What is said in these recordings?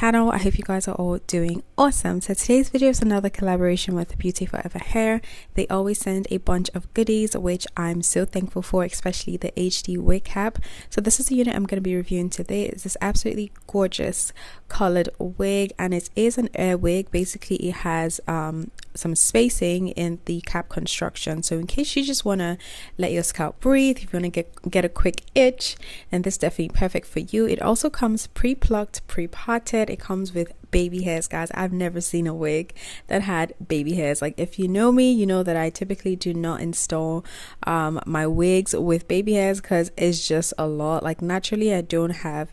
channel. I hope you guys are all doing awesome. So today's video is another collaboration with Beauty Forever Hair. They always send a bunch of goodies, which I'm so thankful for, especially the HD wig cap. So this is the unit I'm going to be reviewing today. It's this absolutely gorgeous colored wig, and it is an air wig. Basically it has some spacing in the cap construction, so in case you just want to let your scalp breathe, if you want to get a quick itch, and this is definitely perfect for you. It also comes pre-plucked, pre-parted. It comes with baby hairs, guys. I've never seen a wig that had baby hairs. Like, if you know me, you know that I typically do not install my wigs with baby hairs because it's just a lot. Like, naturally I don't have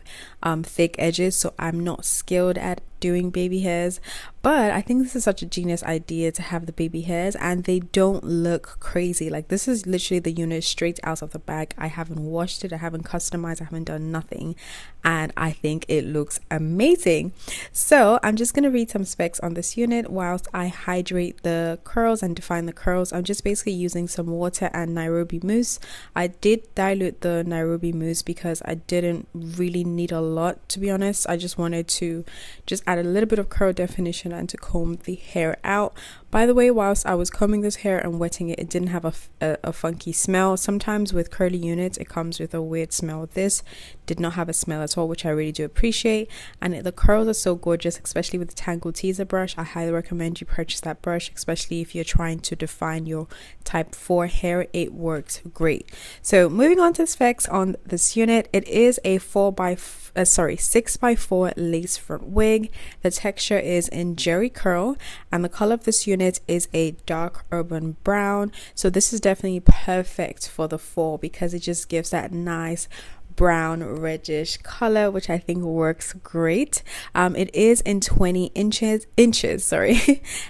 thick edges, so I'm not skilled at doing baby hairs, but I think this is such a genius idea to have the baby hairs, and they don't look crazy. Like, this is literally the unit straight out of the bag. I haven't washed it, I haven't customized, I haven't done nothing, and I think it looks amazing. So I'm just going to read some specs on this unit whilst I hydrate the curls and define the curls. I'm just basically using some water and Nairobi mousse. I did dilute the Nairobi mousse because I didn't really need a lot, to be honest. I just wanted to just add a little bit of curl definition and to comb the hair out. By the way, whilst I was combing this hair and wetting it, it didn't have a funky smell. Sometimes with curly units it comes with a weird smell. This did not have a smell at all, which I really do appreciate. And the curls are so gorgeous, especially with the Tangle Teaser brush. I highly recommend you purchase that brush, especially if you're trying to define your type 4 hair. It works great. So moving on to the specs on this unit, it is a 6x4 lace front wig. The texture is in jerry curl, and the color of this unit is a dark urban brown. So this is definitely perfect for the fall because it just gives that nice brown reddish color, which I think works great. It is in 20 inches,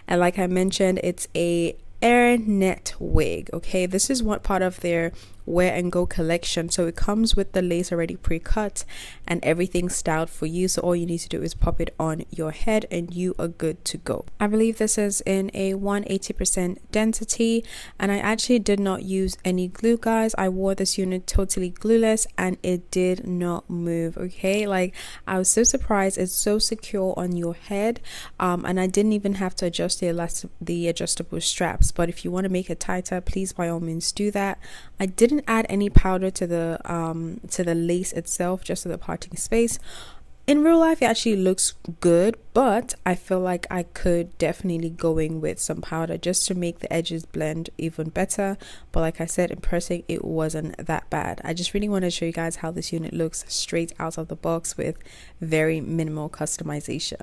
and like I mentioned, it's a air net wig. Okay, this is what part of their wear and go collection, so it comes with the lace already pre-cut and everything styled for you, so all you need to do is pop it on your head and you are good to go. I believe this is in a 180% density, and I actually did not use any glue, guys. I wore this unit totally glueless and it did not move. Okay, like, I was so surprised. It's so secure on your head, and I didn't even have to adjust the adjustable straps. But if you want to make it tighter, please by all means do that. I didn't add any powder to the lace itself, just to the parting space. In real life it actually looks good, but I feel like I could definitely go in with some powder just to make the edges blend even better. But like I said, in person it wasn't that bad. I just really want to show you guys how this unit looks straight out of the box with very minimal customization.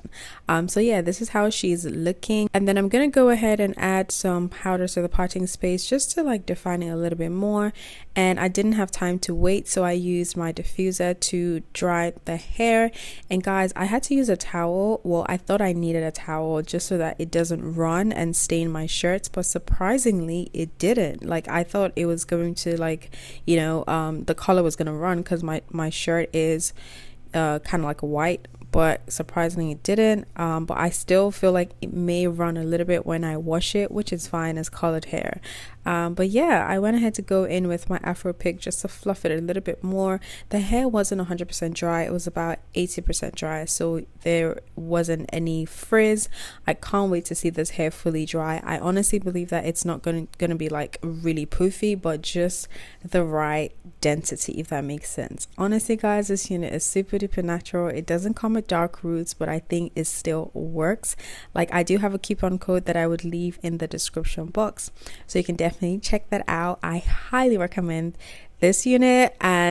So yeah, this is how she's looking, and then I'm gonna go ahead and add some powder to the parting space just to like define it a little bit more. And I didn't have time to wait, so I used my diffuser to dry the hair. And guys, I had to use a towel. Well, I thought I needed a towel just so that it doesn't run and stain my shirts, but surprisingly it didn't. Like, I thought it was going to, like, you know, the color was gonna run because my shirt is kind of like white, but surprisingly it didn't. But I still feel like it may run a little bit when I wash it, which is fine as colored hair. But yeah, I went ahead to go in with my Afro pick just to fluff it a little bit more. The hair wasn't 100% dry, it was about 80% dry, so there wasn't any frizz. I can't wait to see this hair fully dry. I honestly believe that it's not gonna be like really poofy, but just the right density, if that makes sense. Honestly guys, this unit is super duper natural. It doesn't come with dark roots, but I think it still works. Like, I do have a coupon code that I would leave in the description box, so you can definitely check that out. I highly recommend this unit, and